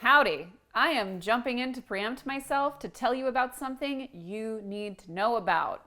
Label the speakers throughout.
Speaker 1: Howdy! I am jumping in to preempt myself to tell you about something you need to know about.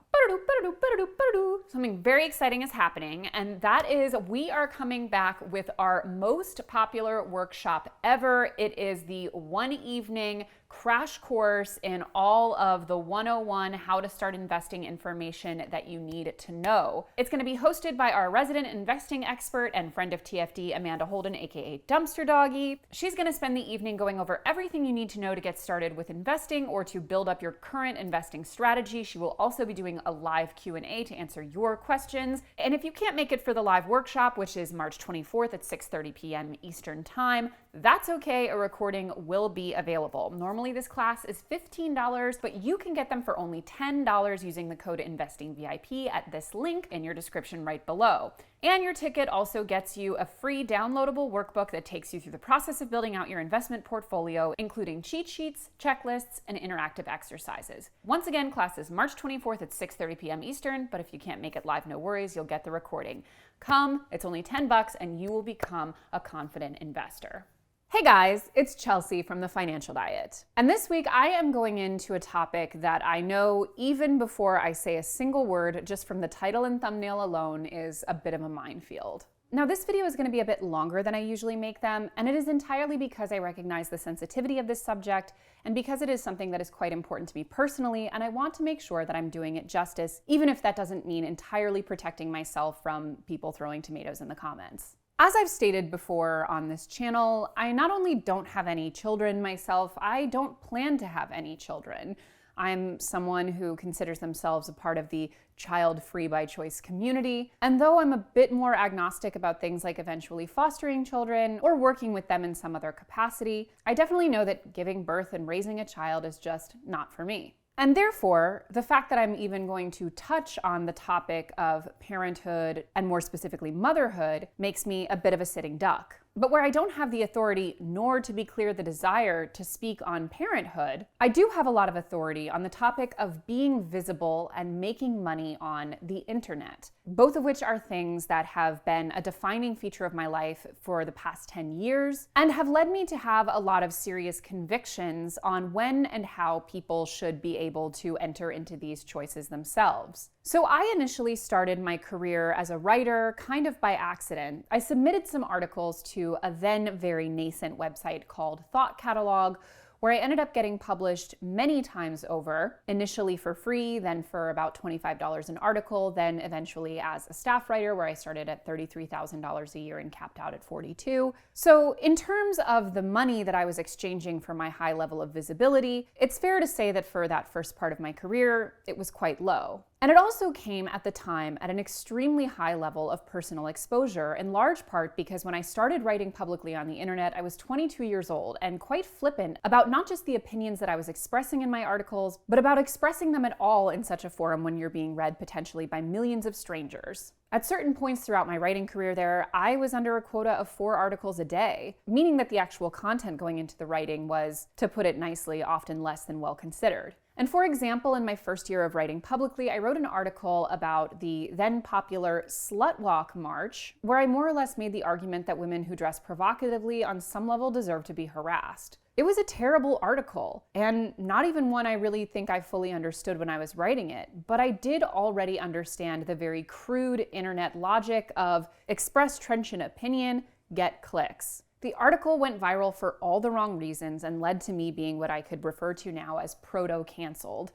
Speaker 1: Something very exciting is happening, and that is we are coming back with our most popular workshop ever. It is the one evening crash course in all of the 101 how to start investing information that you need to know. It's going to be hosted by our resident investing expert and friend of TFD, Amanda Holden, aka Dumpster Doggy. She's going to spend the evening going over everything you need to know to get started with investing or to build up your current investing strategy. She will also be doing a live Q&A to answer your questions. And if you can't make it for the live workshop, which is March 24th at 6:30 p.m. Eastern Time, that's okay. A recording will be available. Normally this class is $15, but you can get them for only $10 using the code INVESTINGVIP at this link in your description right below. And your ticket also gets you a free downloadable workbook that takes you through the process of building out your investment portfolio, including cheat sheets, checklists, and interactive exercises. Once again, class is March 24th at 6:30 p.m. Eastern, but if you can't make it live, no worries, you'll get the recording. Come, it's only $10 and you will become a confident investor. Hey guys, it's Chelsea from The Financial Diet. And this week I am going into a topic that I know even before I say a single word, just from the title and thumbnail alone, is a bit of a minefield. Now this video is going to be a bit longer than I usually make them, and it is entirely because I recognize the sensitivity of this subject and because it is something that is quite important to me personally, and I want to make sure that I'm doing it justice, even if that doesn't mean entirely protecting myself from people throwing tomatoes in the comments. As I've stated before on this channel, I not only don't have any children myself, I don't plan to have any children. I'm someone who considers themselves a part of the child-free by choice community. And though I'm a bit more agnostic about things like eventually fostering children or working with them in some other capacity, I definitely know that giving birth and raising a child is just not for me. And therefore, the fact that I'm even going to touch on the topic of parenthood and more specifically motherhood makes me a bit of a sitting duck. But where I don't have the authority, nor to be clear the desire to speak on parenthood, I do have a lot of authority on the topic of being visible and making money on the internet, both of which are things that have been a defining feature of my life for the past 10 years and have led me to have a lot of serious convictions on when and how people should be able to enter into these choices themselves. So I initially started my career as a writer kind of by accident. I submitted some articles to a then very nascent website called Thought Catalog, where I ended up getting published many times over, initially for free, then for about $25 an article, then eventually as a staff writer, where I started at $33,000 a year and capped out at $42,000. So in terms of the money that I was exchanging for my high level of visibility, it's fair to say that for that first part of my career, it was quite low. And it also came at the time at an extremely high level of personal exposure, in large part because when I started writing publicly on the internet, I was 22 years old and quite flippant about not just the opinions that I was expressing in my articles, but about expressing them at all in such a forum when you're being read potentially by millions of strangers. At certain points throughout my writing career there, I was under a quota of 4 articles a day, meaning that the actual content going into the writing was, to put it nicely, often less than well considered. And for example, in my first year of writing publicly, I wrote an article about the then popular Slut Walk March, where I more or less made the argument that women who dress provocatively on some level deserve to be harassed. It was a terrible article, and not even one I really think I fully understood when I was writing it, but I did already understand the very crude internet logic of express trenchant opinion, get clicks. The article went viral for all the wrong reasons and led to me being what I could refer to now as proto-canceled.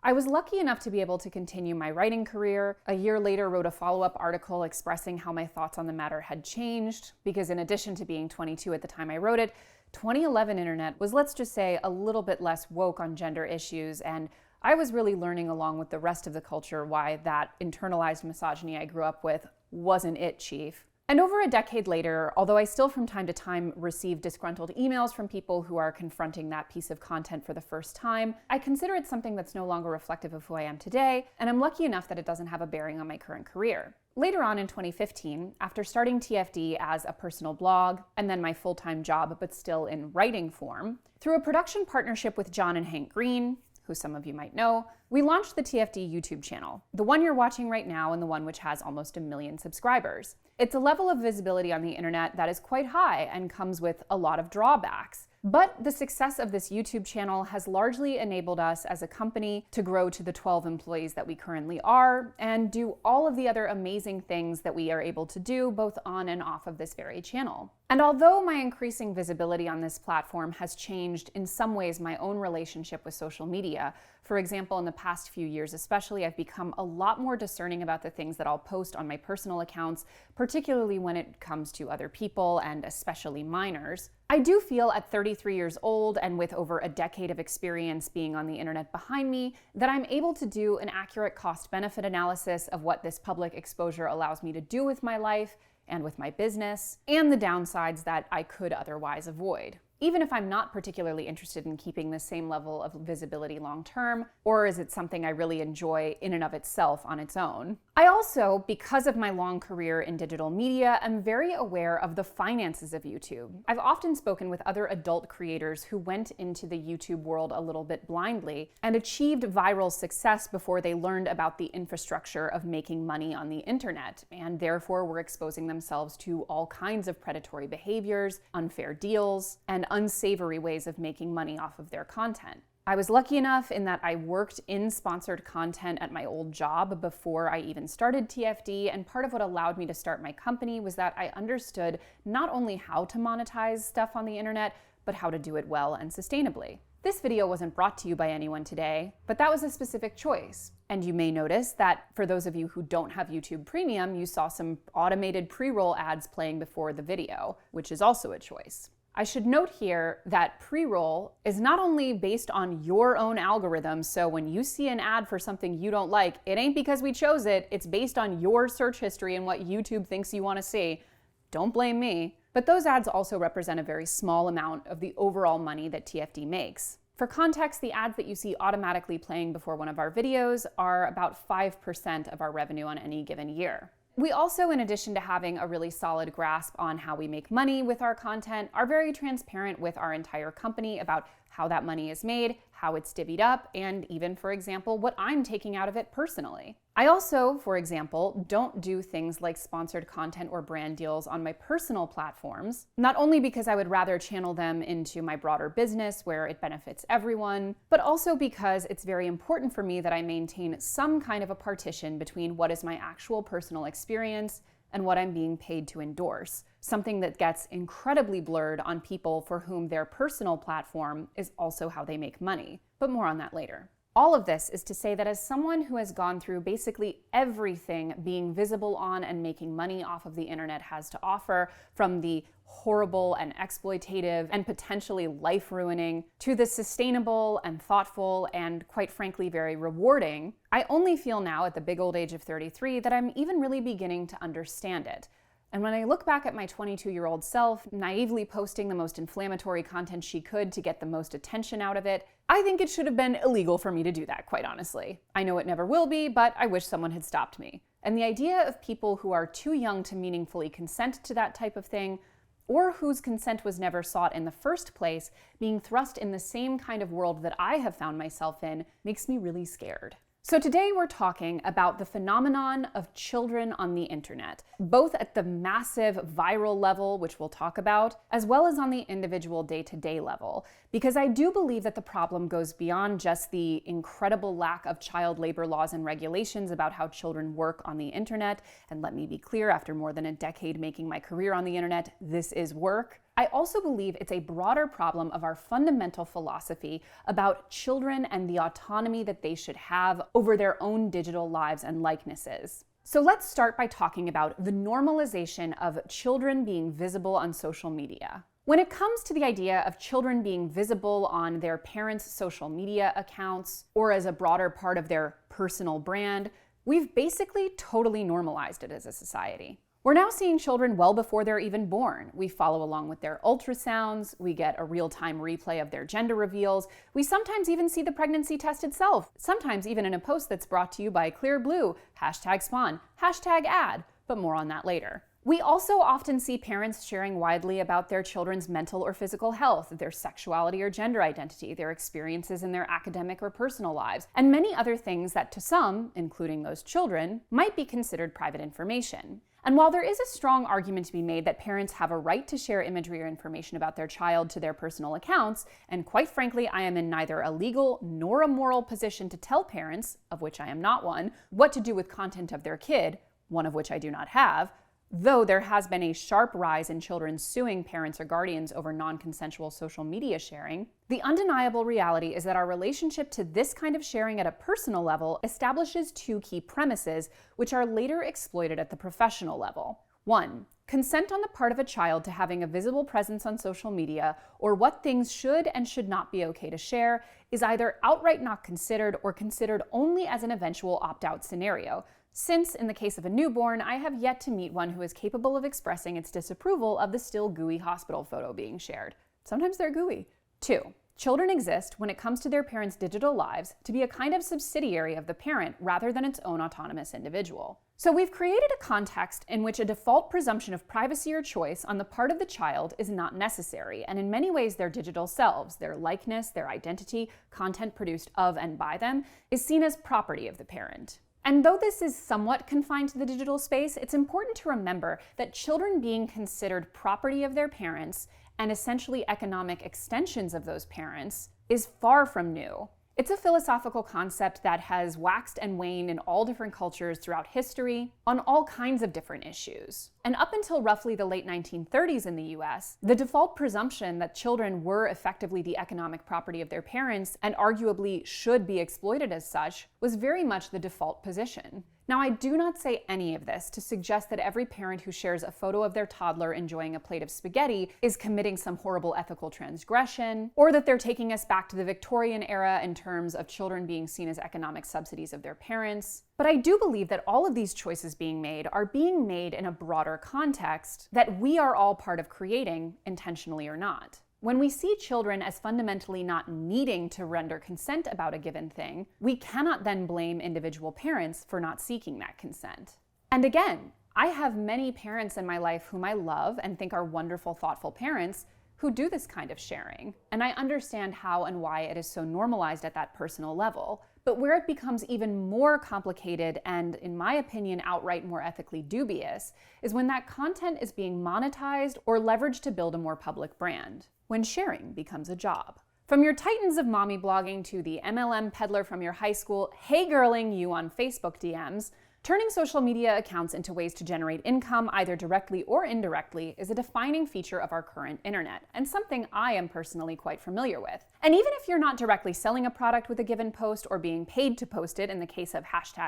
Speaker 1: I was lucky enough to be able to continue my writing career. A year later, wrote a follow-up article expressing how my thoughts on the matter had changed, because in addition to being 22 at the time I wrote it, 2011 internet was, let's just say, a little bit less woke on gender issues, and I was really learning along with the rest of the culture why that internalized misogyny I grew up with wasn't it, chief. And over a decade later, although I still from time to time receive disgruntled emails from people who are confronting that piece of content for the first time, I consider it something that's no longer reflective of who I am today, and I'm lucky enough that it doesn't have a bearing on my current career. Later on in 2015, after starting TFD as a personal blog, and then my full-time job, but still in writing form, through a production partnership with John and Hank Green, who some of you might know, we launched the TFD YouTube channel, the one you're watching right now and the one which has almost 1 million subscribers. It's a level of visibility on the internet that is quite high and comes with a lot of drawbacks. But the success of this YouTube channel has largely enabled us as a company to grow to the 12 employees that we currently are and do all of the other amazing things that we are able to do both on and off of this very channel. And although my increasing visibility on this platform has changed in some ways my own relationship with social media, for example, in the past few years especially, I've become a lot more discerning about the things that I'll post on my personal accounts, particularly when it comes to other people and especially minors. I do feel at 33 years old and with over a decade of experience being on the internet behind me that I'm able to do an accurate cost-benefit analysis of what this public exposure allows me to do with my life and with my business, and the downsides that I could otherwise avoid. Even if I'm not particularly interested in keeping the same level of visibility long term, or is it something I really enjoy in and of itself on its own? I also, because of my long career in digital media, am very aware of the finances of YouTube. I've often spoken with other adult creators who went into the YouTube world a little bit blindly and achieved viral success before they learned about the infrastructure of making money on the internet, and therefore were exposing themselves to all kinds of predatory behaviors, unfair deals, and unsavory ways of making money off of their content. I was lucky enough in that I worked in sponsored content at my old job before I even started TFD, and part of what allowed me to start my company was that I understood not only how to monetize stuff on the internet, but how to do it well and sustainably. This video wasn't brought to you by anyone today, but that was a specific choice. And you may notice that for those of you who don't have YouTube Premium, you saw some automated pre-roll ads playing before the video, which is also a choice. I should note here that pre-roll is not only based on your own algorithm, so when you see an ad for something you don't like, it ain't because we chose it, it's based on your search history and what YouTube thinks you want to see. Don't blame me. But those ads also represent a very small amount of the overall money that TFD makes. For context, the ads that you see automatically playing before one of our videos are about 5% of our revenue on any given year. We also, in addition to having a really solid grasp on how we make money with our content, are very transparent with our entire company about how that money is made, how it's divvied up, and even, for example, what I'm taking out of it personally. I also, for example, don't do things like sponsored content or brand deals on my personal platforms, not only because I would rather channel them into my broader business where it benefits everyone, but also because it's very important for me that I maintain some kind of a partition between what is my actual personal experience and what I'm being paid to endorse, something that gets incredibly blurred on people for whom their personal platform is also how they make money. But more on that later. All of this is to say that as someone who has gone through basically everything being visible on and making money off of the internet has to offer, from the horrible and exploitative and potentially life-ruining to the sustainable and thoughtful and, quite frankly, very rewarding, I only feel now at the big old age of 33 that I'm even really beginning to understand it. And when I look back at my 22-year-old self, naively posting the most inflammatory content she could to get the most attention out of it, I think it should have been illegal for me to do that, quite honestly. I know it never will be, but I wish someone had stopped me. And the idea of people who are too young to meaningfully consent to that type of thing, or whose consent was never sought in the first place, being thrust in the same kind of world that I have found myself in, makes me really scared. So today we're talking about the phenomenon of children on the internet, both at the massive viral level, which we'll talk about, as well as on the individual day-to-day level, because I do believe that the problem goes beyond just the incredible lack of child labor laws and regulations about how children work on the internet. And let me be clear, after more than a decade making my career on the internet, this is work. I also believe it's a broader problem of our fundamental philosophy about children and the autonomy that they should have over their own digital lives and likenesses. So let's start by talking about the normalization of children being visible on social media. When it comes to the idea of children being visible on their parents' social media accounts or as a broader part of their personal brand, we've basically totally normalized it as a society. We're now seeing children well before they're even born. We follow along with their ultrasounds, we get a real-time replay of their gender reveals, we sometimes even see the pregnancy test itself, sometimes even in a post that's brought to you by Clear Blue, #Spawn, #ad, but more on that later. We also often see parents sharing widely about their children's mental or physical health, their sexuality or gender identity, their experiences in their academic or personal lives, and many other things that to some, including those children, might be considered private information. And while there is a strong argument to be made that parents have a right to share imagery or information about their child to their personal accounts, and quite frankly, I am in neither a legal nor a moral position to tell parents, of which I am not one, what to do with content of their kid, one of which I do not have, though there has been a sharp rise in children suing parents or guardians over non-consensual social media sharing, the undeniable reality is that our relationship to this kind of sharing at a personal level establishes two key premises, which are later exploited at the professional level. 1. Consent on the part of a child to having a visible presence on social media, or what things should and should not be okay to share, is either outright not considered or considered only as an eventual opt-out scenario, since, in the case of a newborn, I have yet to meet one who is capable of expressing its disapproval of the still gooey hospital photo being shared. Sometimes they're gooey. 2. Children exist, when it comes to their parents' digital lives, to be a kind of subsidiary of the parent rather than its own autonomous individual. So we've created a context in which a default presumption of privacy or choice on the part of the child is not necessary, and in many ways their digital selves, their likeness, their identity, content produced of and by them, is seen as property of the parent. And though this is somewhat confined to the digital space, it's important to remember that children being considered property of their parents and essentially economic extensions of those parents is far from new. It's a philosophical concept that has waxed and waned in all different cultures throughout history on all kinds of different issues. And up until roughly the late 1930s in the US, the default presumption that children were effectively the economic property of their parents and arguably should be exploited as such was very much the default position. Now, I do not say any of this to suggest that every parent who shares a photo of their toddler enjoying a plate of spaghetti is committing some horrible ethical transgression, or that they're taking us back to the Victorian era in terms of children being seen as economic subsidies of their parents. But I do believe that all of these choices being made are being made in a broader context that we are all part of creating, intentionally or not. When we see children as fundamentally not needing to render consent about a given thing, we cannot then blame individual parents for not seeking that consent. And again, I have many parents in my life whom I love and think are wonderful, thoughtful parents who do this kind of sharing. And I understand how and why it is so normalized at that personal level. But where it becomes even more complicated and, in my opinion, outright more ethically dubious is when that content is being monetized or leveraged to build a more public brand. When sharing becomes a job. From your titans of mommy blogging to the MLM peddler from your high school, hey girling you on Facebook DMs, turning social media accounts into ways to generate income, either directly or indirectly, is a defining feature of our current internet, and something I am personally quite familiar with. And even if you're not directly selling a product with a given post or being paid to post it in the case of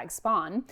Speaker 1: #Spawn,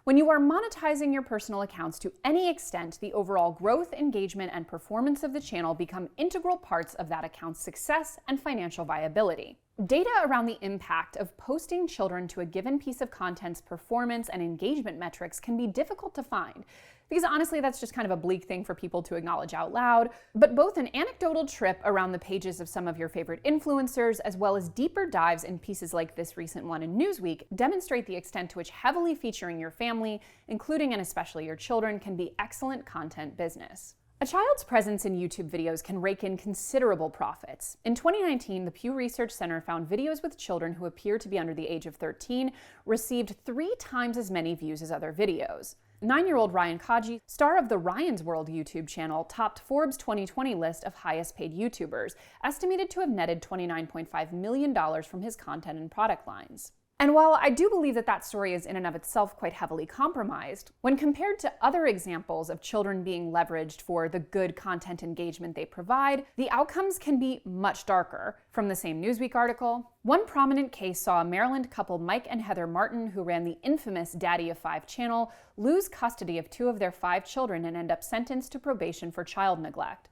Speaker 1: when you are monetizing your personal accounts to any extent, the overall growth, engagement, and performance of the channel become integral parts of that account's success and financial viability. Data around the impact of posting children to a given piece of content's performance and engagement metrics can be difficult to find, because honestly, that's just kind of a bleak thing for people to acknowledge out loud. But both an anecdotal trip around the pages of some of your favorite influencers, as well as deeper dives in pieces like this recent one in Newsweek, demonstrate the extent to which heavily featuring your family, including and especially your children, can be excellent content business. A child's presence in YouTube videos can rake in considerable profits. In 2019, the Pew Research Center found videos with children who appear to be under the age of 13 received 3 times as many views as other videos. 9-year-old Ryan Kaji, star of the Ryan's World YouTube channel, topped Forbes' 2020 list of highest paid YouTubers, estimated to have netted $29.5 million from his content and product lines. And while I do believe that that story is in and of itself quite heavily compromised, when compared to other examples of children being leveraged for the good content engagement they provide, the outcomes can be much darker. From the same Newsweek article, one prominent case saw a Maryland couple, Mike and Heather Martin, who ran the infamous Daddy of 5 channel, lose custody of 2 of their 5 children and end up sentenced to probation for child neglect.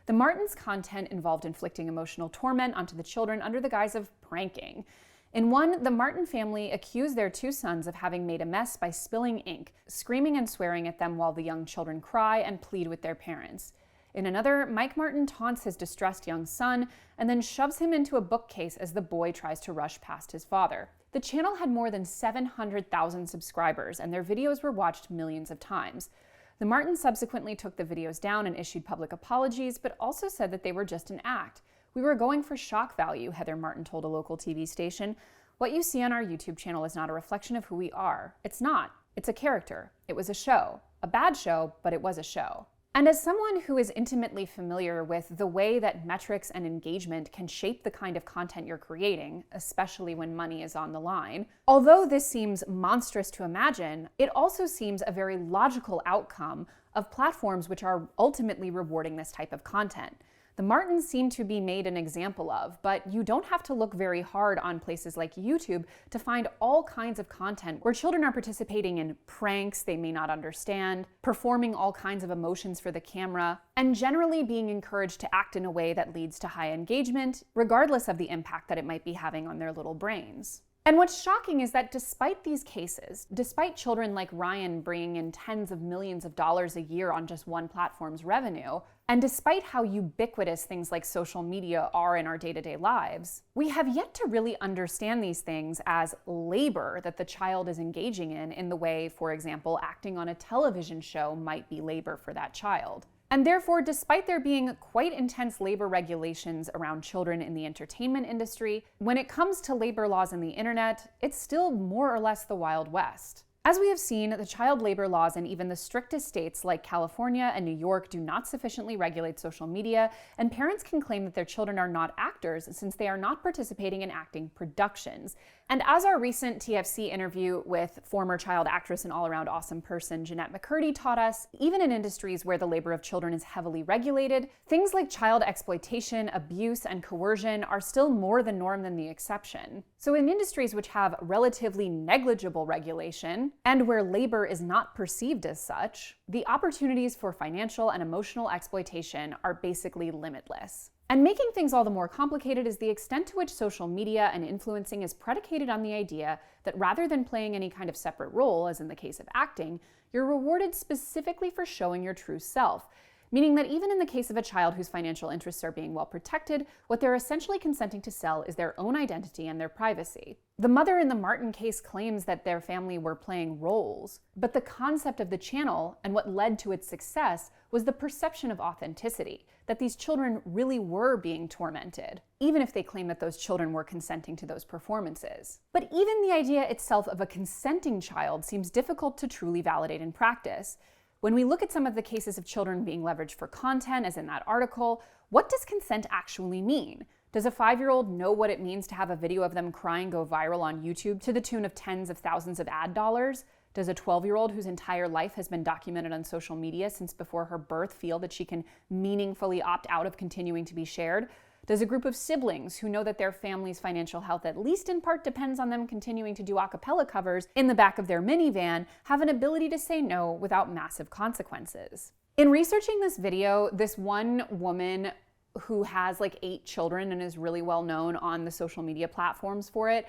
Speaker 1: The Martins' content involved inflicting emotional torment onto the children under the guise of pranking. In one, the Martin family accused their 2 sons of having made a mess by spilling ink, screaming and swearing at them while the young children cry and plead with their parents. In another, Mike Martin taunts his distressed young son and then shoves him into a bookcase as the boy tries to rush past his father. The channel had more than 700,000 subscribers, and their videos were watched millions of times. The Martins subsequently took the videos down and issued public apologies, but also said that they were just an act. "We were going for shock value," Heather Martin told a local TV station. "What you see on our YouTube channel is not a reflection of who we are. It's not. It's a character. It was a show. A bad show, but it was a show. And as someone who is intimately familiar with the way that metrics and engagement can shape the kind of content you're creating, especially when money is on the line, although this seems monstrous to imagine, it also seems a very logical outcome of platforms which are ultimately rewarding this type of content. The Martins seem to be made an example of, but you don't have to look very hard on places like YouTube to find all kinds of content where children are participating in pranks they may not understand, performing all kinds of emotions for the camera, and generally being encouraged to act in a way that leads to high engagement, regardless of the impact that it might be having on their little brains. And what's shocking is that despite these cases, despite children like Ryan bringing in tens of millions of dollars a year on just one platform's revenue, and despite how ubiquitous things like social media are in our day-to-day lives, we have yet to really understand these things as labor that the child is engaging in the way, for example, acting on a television show might be labor for that child. And therefore, despite there being quite intense labor regulations around children in the entertainment industry, when it comes to labor laws in the internet, it's still more or less the Wild West. As we have seen, the child labor laws in even the strictest states like California and New York do not sufficiently regulate social media, and parents can claim that their children are not actors since they are not participating in acting productions. And as our recent TFC interview with former child actress and all-around awesome person Jeanette McCurdy taught us, even in industries where the labor of children is heavily regulated, things like child exploitation, abuse, and coercion are still more the norm than the exception. So in industries which have relatively negligible regulation, and where labor is not perceived as such, the opportunities for financial and emotional exploitation are basically limitless. And making things all the more complicated is the extent to which social media and influencing is predicated on the idea that rather than playing any kind of separate role, as in the case of acting, you're rewarded specifically for showing your true self. Meaning that even in the case of a child whose financial interests are being well protected, what they're essentially consenting to sell is their own identity and their privacy. The mother in the Martin case claims that their family were playing roles, but the concept of the channel and what led to its success was the perception of authenticity, that these children really were being tormented, even if they claim that those children were consenting to those performances. But even the idea itself of a consenting child seems difficult to truly validate in practice. When we look at some of the cases of children being leveraged for content, as in that article, what does consent actually mean? Does a 5-year-old know what it means to have a video of them crying go viral on YouTube to the tune of tens of thousands of ad dollars? Does a 12-year-old whose entire life has been documented on social media since before her birth feel that she can meaningfully opt out of continuing to be shared? Does a group of siblings who know that their family's financial health at least in part depends on them continuing to do a cappella covers in the back of their minivan have an ability to say no without massive consequences? In researching this video, this one woman who has like 8 children and is really well known on the social media platforms for it,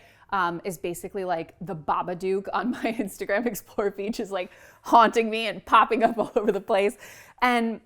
Speaker 1: is basically like the Babadook on my Instagram Explore feed, is like haunting me and popping up all over the place. And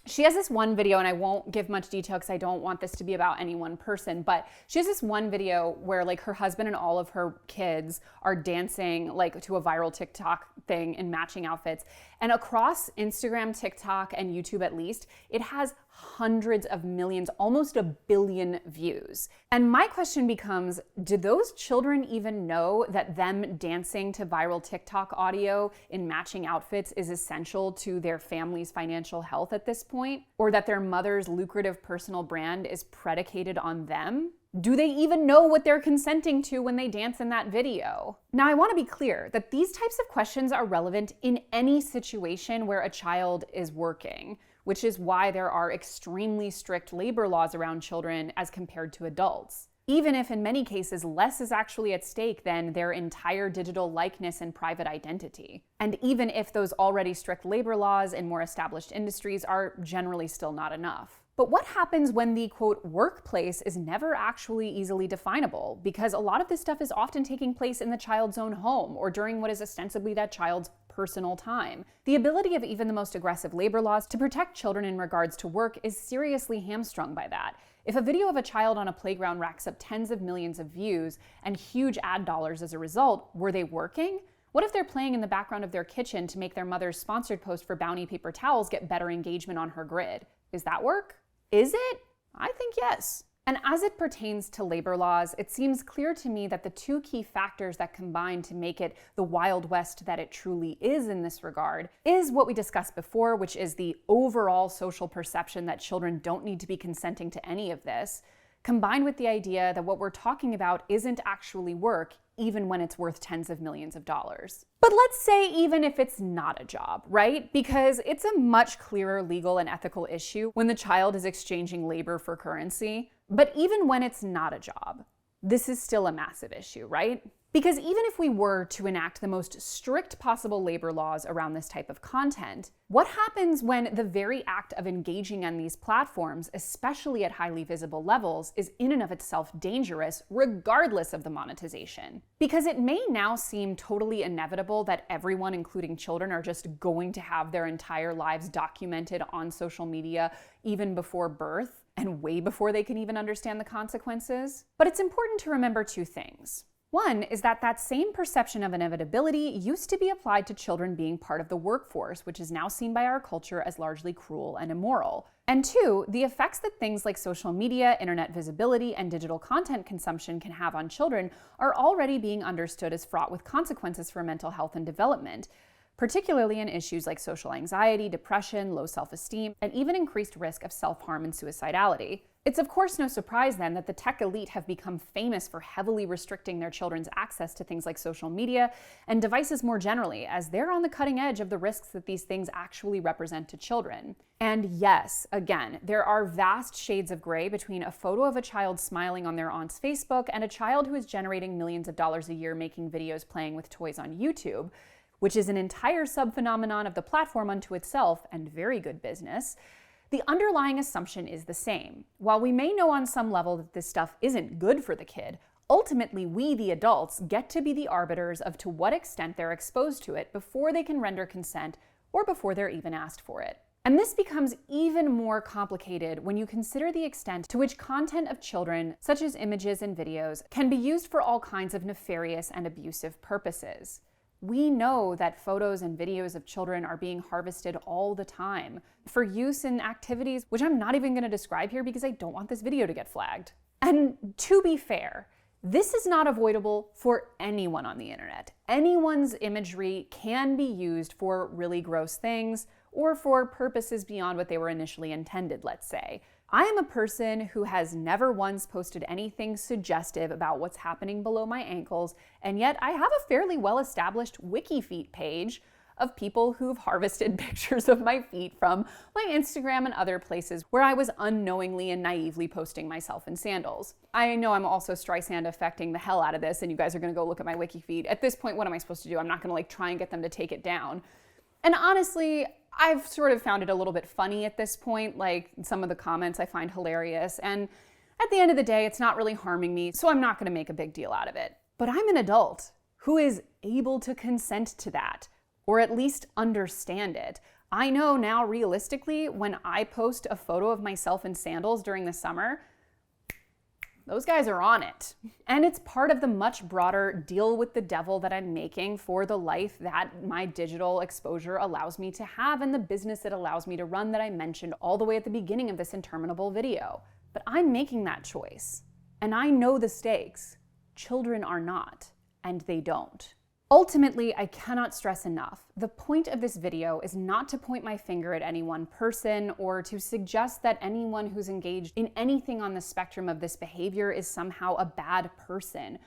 Speaker 1: she has this one video, and I won't give much detail because I don't want this to be about any one person, but she has this one video where like her husband and all of her kids are dancing like to a viral TikTok thing in matching outfits. And across Instagram, TikTok, and YouTube at least, it has hundreds of millions, almost 1 billion views. And my question becomes, do those children even know that them dancing to viral TikTok audio in matching outfits is essential to their family's financial health at this point? Or that their mother's lucrative personal brand is predicated on them? Do they even know what they're consenting to when they dance in that video? Now, I want to be clear that these types of questions are relevant in any situation where a child is working, which is why there are extremely strict labor laws around children as compared to adults. Even if in many cases less is actually at stake than their entire digital likeness and private identity. And even if those already strict labor laws in more established industries are generally still not enough. But what happens when the, quote, workplace is never actually easily definable? Because a lot of this stuff is often taking place in the child's own home or during what is ostensibly that child's personal time. The ability of even the most aggressive labor laws to protect children in regards to work is seriously hamstrung by that. If a video of a child on a playground racks up tens of millions of views and huge ad dollars as a result, were they working? What if they're playing in the background of their kitchen to make their mother's sponsored post for Bounty paper towels get better engagement on her grid? Is that work? Is it? I think yes. And as it pertains to labor laws, it seems clear to me that the two key factors that combine to make it the Wild West that it truly is in this regard is what we discussed before, which is the overall social perception that children don't need to be consenting to any of this, combined with the idea that what we're talking about isn't actually work, even when it's worth tens of millions of dollars. But let's say even if it's not a job, right? Because it's a much clearer legal and ethical issue when the child is exchanging labor for currency. But even when it's not a job, this is still a massive issue, right? Because even if we were to enact the most strict possible labor laws around this type of content, what happens when the very act of engaging on these platforms, especially at highly visible levels, is in and of itself dangerous, regardless of the monetization? Because it may now seem totally inevitable that everyone, including children, are just going to have their entire lives documented on social media even before birth, and way before they can even understand the consequences. But it's important to remember two things. One is that that same perception of inevitability used to be applied to children being part of the workforce, which is now seen by our culture as largely cruel and immoral. And two, the effects that things like social media, internet visibility, and digital content consumption can have on children are already being understood as fraught with consequences for mental health and development, particularly in issues like social anxiety, depression, low self-esteem, and even increased risk of self-harm and suicidality. It's of course no surprise then that the tech elite have become famous for heavily restricting their children's access to things like social media and devices more generally, as they're on the cutting edge of the risks that these things actually represent to children. And yes, again, there are vast shades of gray between a photo of a child smiling on their aunt's Facebook and a child who is generating millions of dollars a year making videos playing with toys on YouTube, which is an entire subphenomenon of the platform unto itself and very good business. The underlying assumption is the same. While we may know on some level that this stuff isn't good for the kid, ultimately we, the adults, get to be the arbiters of to what extent they're exposed to it before they can render consent or before they're even asked for it. And this becomes even more complicated when you consider the extent to which content of children, such as images and videos, can be used for all kinds of nefarious and abusive purposes. We know that photos and videos of children are being harvested all the time for use in activities which I'm not even going to describe here because I don't want this video to get flagged. And to be fair, this is not avoidable for anyone on the internet. Anyone's imagery can be used for really gross things or for purposes beyond what they were initially intended, let's say. I am a person who has never once posted anything suggestive about what's happening below my ankles, and yet I have a fairly well-established wiki feet page of people who've harvested pictures of my feet from my Instagram and other places where I was unknowingly and naively posting myself in sandals. I know I'm also Streisand affecting the hell out of this, and you guys are gonna go look at my wiki feed. At this point, what am I supposed to do? I'm not gonna try and get them to take it down. And honestly, I've sort of found it a little bit funny at this point, like some of the comments I find hilarious, and at the end of the day, it's not really harming me, so I'm not gonna make a big deal out of it. But I'm an adult who is able to consent to that, or at least understand it. I know now realistically, when I post a photo of myself in sandals during the summer, those guys are on it. And it's part of the much broader deal with the devil that I'm making for the life that my digital exposure allows me to have and the business it allows me to run that I mentioned all the way at the beginning of this interminable video. But I'm making that choice. And I know the stakes. Children are not, and they don't. Ultimately, I cannot stress enough, the point of this video is not to point my finger at any one person or to suggest that anyone who's engaged in anything on the spectrum of this behavior is somehow a bad person.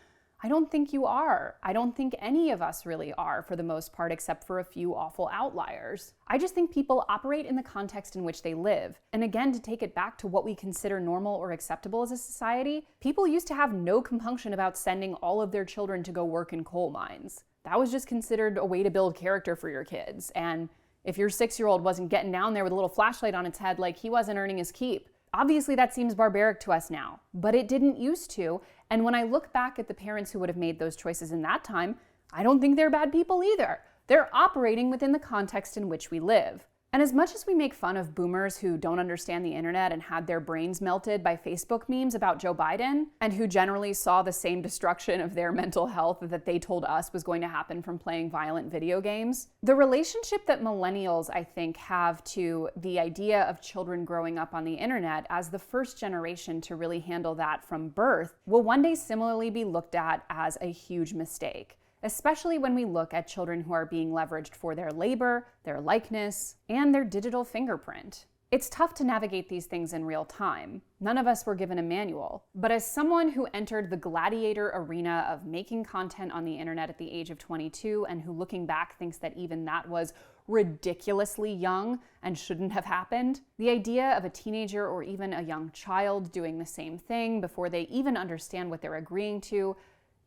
Speaker 1: I don't think you are. I don't think any of us really are for the most part, except for a few awful outliers. I just think people operate in the context in which they live. And again, to take it back to what we consider normal or acceptable as a society, people used to have no compunction about sending all of their children to go work in coal mines. That was just considered a way to build character for your kids. And if your 6-year-old wasn't getting down there with a little flashlight on its head, like he wasn't earning his keep. Obviously that seems barbaric to us now, but it didn't used to. And when I look back at the parents who would have made those choices in that time, I don't think they're bad people either. They're operating within the context in which we live. And as much as we make fun of boomers who don't understand the internet and had their brains melted by Facebook memes about Joe Biden, and who generally saw the same destruction of their mental health that they told us was going to happen from playing violent video games, the relationship that millennials, I think, have to the idea of children growing up on the internet as the first generation to really handle that from birth will one day similarly be looked at as a huge mistake, especially when we look at children who are being leveraged for their labor, their likeness, and their digital fingerprint. It's tough to navigate these things in real time. None of us were given a manual. But as someone who entered the gladiator arena of making content on the internet at the age of 22 and who looking back thinks that even that was ridiculously young and shouldn't have happened, the idea of a teenager or even a young child doing the same thing before they even understand what they're agreeing to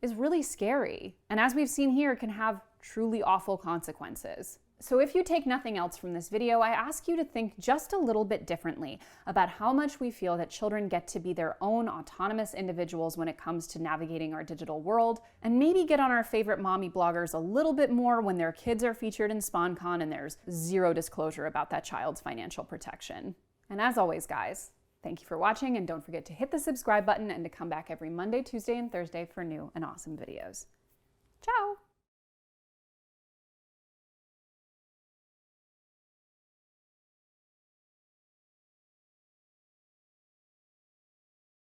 Speaker 1: is really scary. And as we've seen here, can have truly awful consequences. So if you take nothing else from this video, I ask you to think just a little bit differently about how much we feel that children get to be their own autonomous individuals when it comes to navigating our digital world, and maybe get on our favorite mommy bloggers a little bit more when their kids are featured in SpawnCon and there's zero disclosure about that child's financial protection. And as always, guys, thank you for watching, and don't forget to hit the subscribe button and to come back every Monday, Tuesday, and Thursday for new and awesome videos. Ciao!